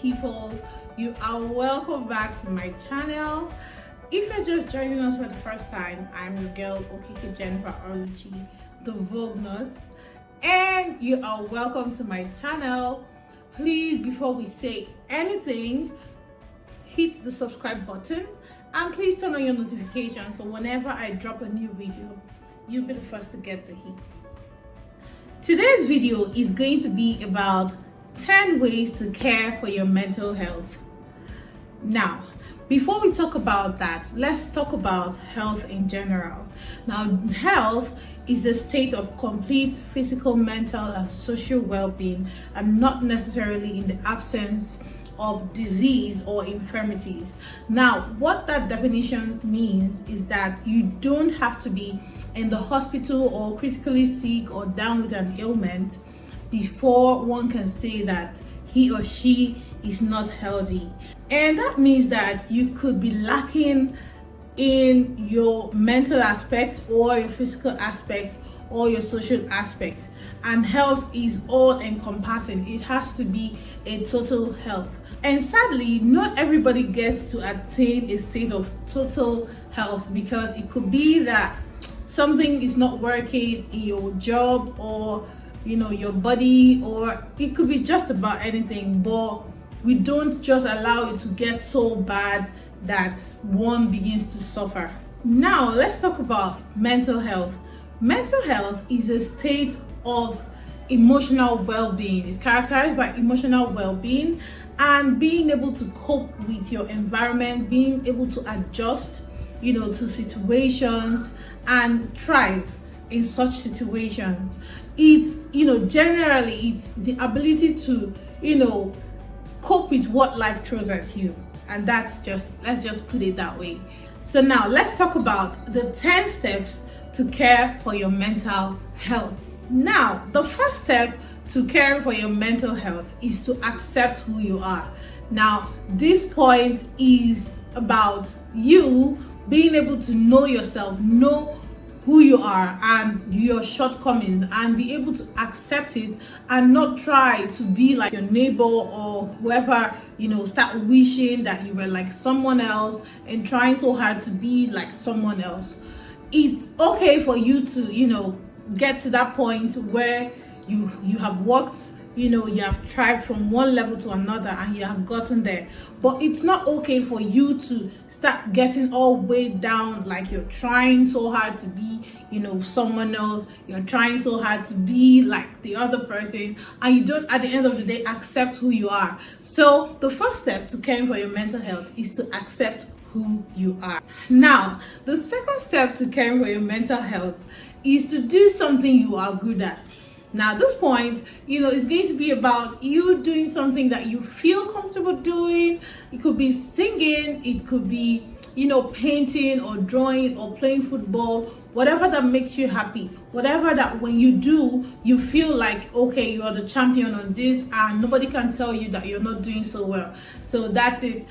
people, you are welcome back to my channel. If you're just joining us for the first time, I'm your girl OKEKE Jennifer OLUCHI, the Vogue Nurse, and you are welcome to my channel. Please, before we say anything, hit the subscribe button and please turn on your notifications so whenever I drop a new video, you'll be the first to get the hit. Today's video is going to be about 10 ways to care for your mental health. Now, before we talk about that, let's talk about health in general. Now, health is a state of complete physical, mental, and social well-being, and not necessarily in the absence of disease or infirmities. Now, what that definition means is that you don't have to be in the hospital or critically sick or down with an ailment before one can say that he or she is not healthy. And that means that you could be lacking in your mental aspect or your physical aspect or your social aspect, and health is all encompassing. It has to be a total health. And sadly, not everybody gets to attain a state of total health, because it could be that something is not working in your job or your body, or it could be just about anything, but we don't just allow it to get so bad that one begins to suffer. Now let's talk about mental health. Mental health is a state of emotional well-being. It's characterized by emotional well-being and being able to cope with your environment, being able to adjust to situations and thrive in such situations. It's generally it's the ability to cope with what life throws at you, and let's just put it that way. So now let's talk about the 10 steps to care for your mental health. Now, the first step to caring for your mental health is to accept who you are. Now, this point is about you being able to know yourself, know who you are and your shortcomings, and be able to accept it and not try to be like your neighbor or whoever, start wishing that you were like someone else and trying so hard to be like someone else. It's okay for you to, get to that point where you have worked, you have tried from one level to another and you have gotten there. But it's not okay for you to start getting all weighed down, like you're trying so hard to be, someone else. You're trying so hard to be like the other person, and you don't, at the end of the day, accept who you are. So the first step to caring for your mental health is to accept who you are. Now, the second step to caring for your mental health is to do something you are good at. Now, this point, it's going to be about you doing something that you feel comfortable doing. It could be singing, it could be, painting or drawing or playing football, whatever that makes you happy, whatever that when you do, you feel like, okay, you are the champion on this and nobody can tell you that you're not doing so well. So that's it.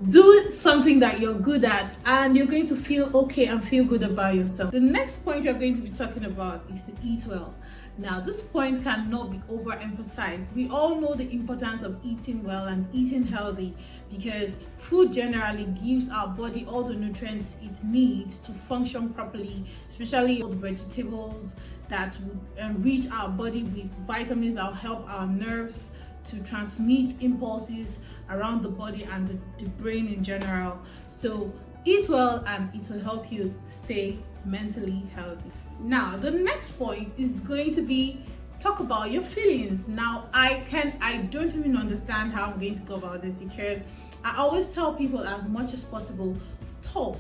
Do something that you're good at and you're going to feel okay and feel good about yourself. The next point you're going to be talking about is to eat well. Now, this point cannot be overemphasized. We all know the importance of eating well and eating healthy, because food generally gives our body all the nutrients it needs to function properly, especially all the vegetables that would enrich our body with vitamins that will help our nerves to transmit impulses around the body and the brain in general. So eat well and it will help you stay mentally healthy. Now, the next point is going to be talk about your feelings. Now, I don't even understand how I'm going to go about this, because I always tell people as much as possible, talk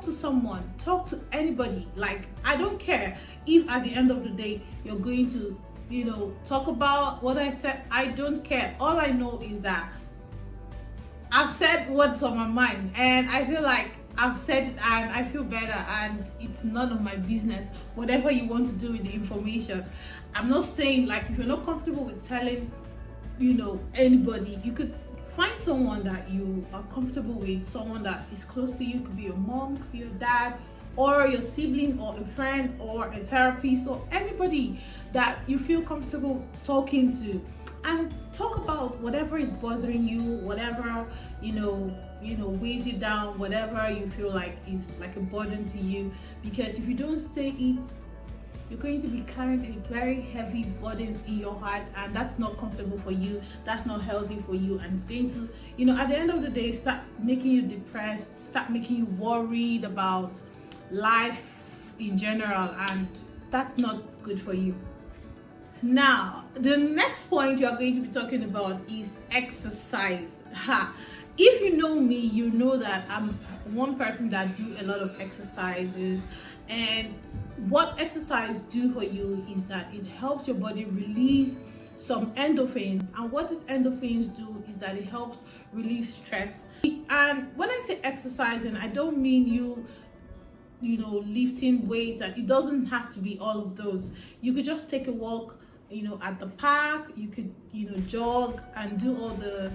to someone, talk to anybody. Like, I don't care if at the end of the day you're going to talk about what I said. I don't care. All I know is that I've said what's on my mind, and I feel like I've said it and I feel better, and it's none of my business whatever you want to do with the information. I'm not saying, like, if you're not comfortable with telling anybody, you could find someone that you are comfortable with, someone that is close to you. It could be your mom, could be your dad, or your sibling, or a friend, or a therapist, or anybody that you feel comfortable talking to. and talk about whatever is bothering you, whatever weighs you down, whatever you feel like is like a burden to you. Because if you don't say it, you're going to be carrying a very heavy burden in your heart, and that's not comfortable for you, that's not healthy for you, and it's going to, at the end of the day, start making you depressed, start making you worried about life in general, and that's not good for you. Now, the next point you are going to be talking about is exercise. If you know me, you know that I'm one person that do a lot of exercises, and what exercise do for you is that it helps your body release some endorphins, and what these endorphins do is that it helps relieve stress. And when I say exercising, I don't mean you lifting weights, and it doesn't have to be all of those. You could just take a walk at the park, you could jog and do all the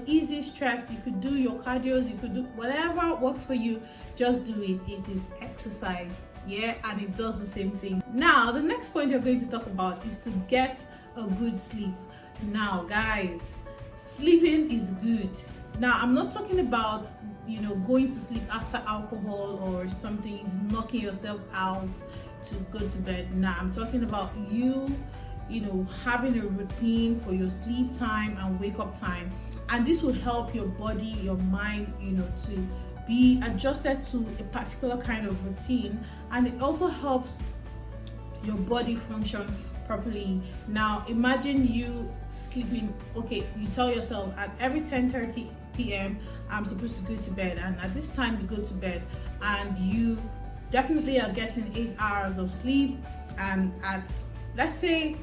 easy stress. You could do your cardios, you could do whatever works for you, just do it. It is exercise, and it does the same thing. Now, the next point you're going to talk about is to get a good sleep. Now guys, sleeping is good. Now, I'm not talking about going to sleep after alcohol or something, knocking yourself out to go to bed. Now, I'm talking about you having a routine for your sleep time and wake up time, and this will help your body, your mind to be adjusted to a particular kind of routine, and it also helps your body function properly. Now, imagine you sleeping, okay, you tell yourself at every 10:30 p.m. I'm supposed to go to bed, and at this time you go to bed, and you definitely are getting 8 hours of sleep, and at, let's say,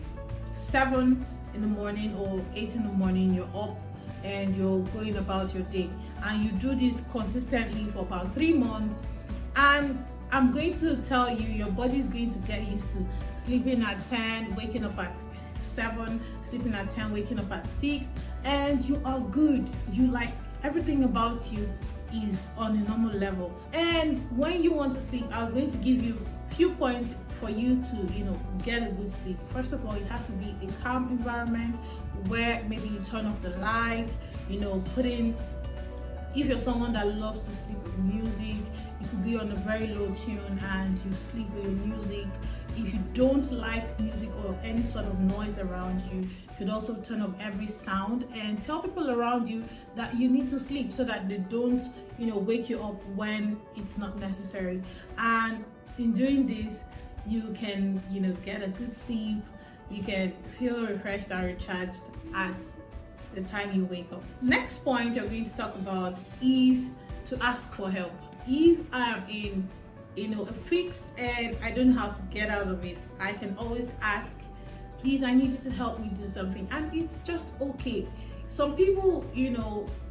7 in the morning or 8 in the morning, you're up and you're going about your day, and you do this consistently for about 3 months, and I'm going to tell you, your body is going to get used to sleeping at 10, waking up at 7, sleeping at 10, waking up at 6, and you are good. You, like, everything about you is on a normal level. And when you want to sleep, I'm going to give you a few points for you to get a good sleep. First of all, it has to be a calm environment where maybe you turn off the lights, if you're someone that loves to sleep with music, you could be on a very low tune and you sleep with your music. If you don't like music or any sort of noise around you, you could also turn off every sound and tell people around you that you need to sleep, so that they don't wake you up when it's not necessary. And in doing this, you can get a good sleep, you can feel refreshed and recharged at the time you wake up. Next point you're going to talk about is to ask for help. If I'm in a fix and I don't know how to get out of it, I can always ask, please, I need you to help me do something, and it's just okay. Some people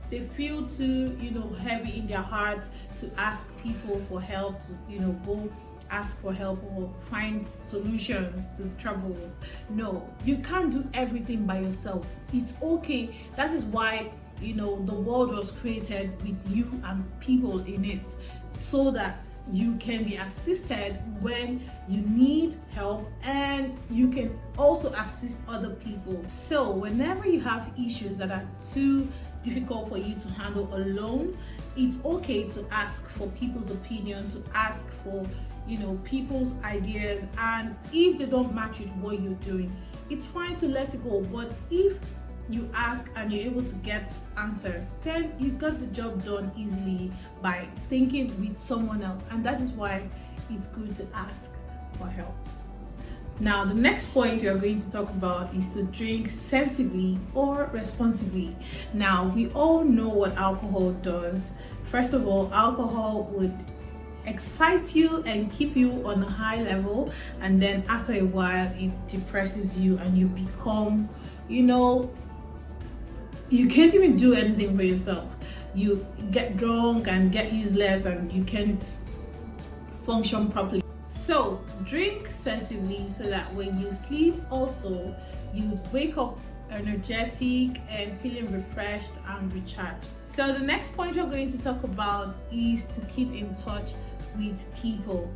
they feel too heavy in their hearts to ask people for help, to go ask for help or find solutions to troubles. No, you can't do everything by yourself. It's okay. That is why the world was created with you and people in it, so that you can be assisted when you need help, and you can also assist other people. So whenever you have issues that are too difficult for you to handle alone, it's okay to ask for people's opinion, to ask for people's ideas, and if they don't match with what you're doing, it's fine to let it go. But if you ask and you're able to get answers, then you got the job done easily by thinking with someone else, and that is why it's good to ask for help. Now, the next point we are going to talk about is to drink sensibly or responsibly. Now, we all know what alcohol does. First of all, alcohol would excite you and keep you on a high level, and then after a while it depresses you and you become you can't even do anything for yourself. You get drunk and get useless and you can't function properly. So drink sensibly, so that when you sleep also, you wake up energetic and feeling refreshed and recharged. So the next point we're going to talk about is to keep in touch with people.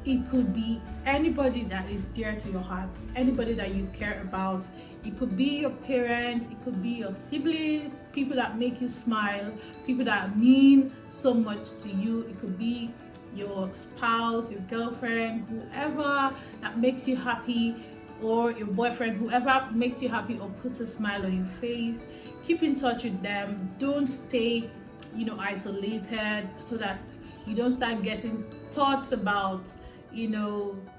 It could be anybody that is dear to your heart, anybody that you care about. It could be your parents, it could be your siblings, people that make you smile, people that mean so much to you. It could be your spouse, your girlfriend, whoever that makes you happy, or your boyfriend, whoever makes you happy or puts a smile on your face. Keep in touch with them. Don't stay, isolated, so that you don't start getting thoughts about,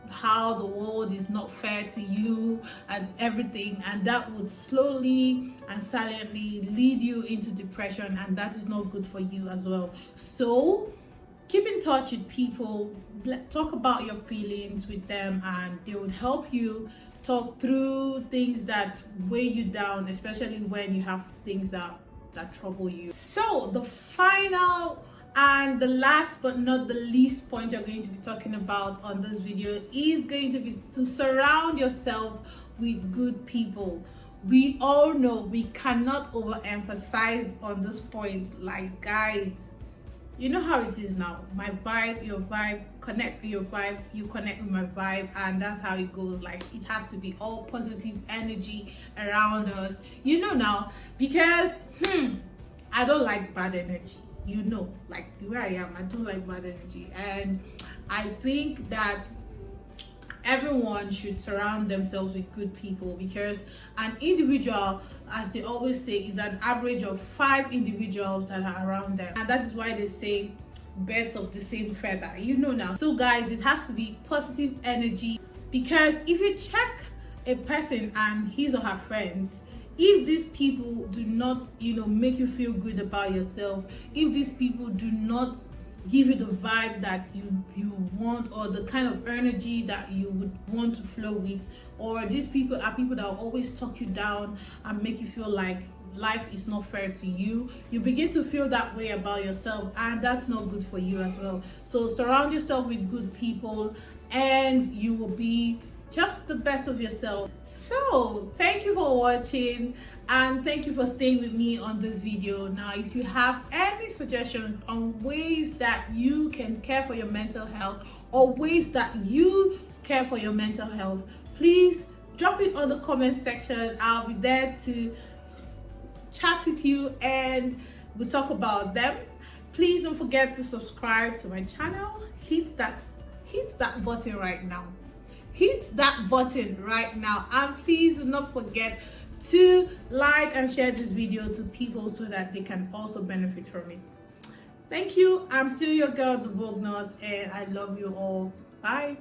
how the world is not fair to you and everything, and that would slowly and silently lead you into depression, and that is not good for you as well. So keep in touch with people, talk about your feelings with them, and they would help you talk through things that weigh you down, especially when you have things that trouble you. So the final and the last but not the least point you're going to be talking about on this video is going to be to surround yourself with good people. We all know, we cannot overemphasize on this point. Like, guys, you know how it is now. My vibe, your vibe, connect with your vibe, you connect with my vibe, and that's how it goes. Like, it has to be all positive energy around us, now, because I don't like bad energy. Like the way I am, I don't like bad energy, and I think that everyone should surround themselves with good people, because an individual, as they always say, is an average of 5 individuals that are around them, and that is why they say birds of the same feather, now. So guys, it has to be positive energy, because if you check a person and his or her friends, if these people do not make you feel good about yourself, if these people do not give you the vibe that you want, or the kind of energy that you would want to flow with, or these people are people that will always talk you down and make you feel like life is not fair to you, you begin to feel that way about yourself, and that's not good for you as well. So surround yourself with good people, and you will be just the best of yourself. So thank you for watching, and thank you for staying with me on this video. Now, if you have any suggestions on ways that you can care for your mental health, or ways that you care for your mental health, please drop it on the comment section. I'll be there to chat with you, and we'll talk about them. Please don't forget to subscribe to my channel. Hit that button right now. Hit that button right now, and please do not forget to like and share this video to people so that they can also benefit from it. Thank you. I'm still your girl, the Vogue Nurse, and I love you all. Bye.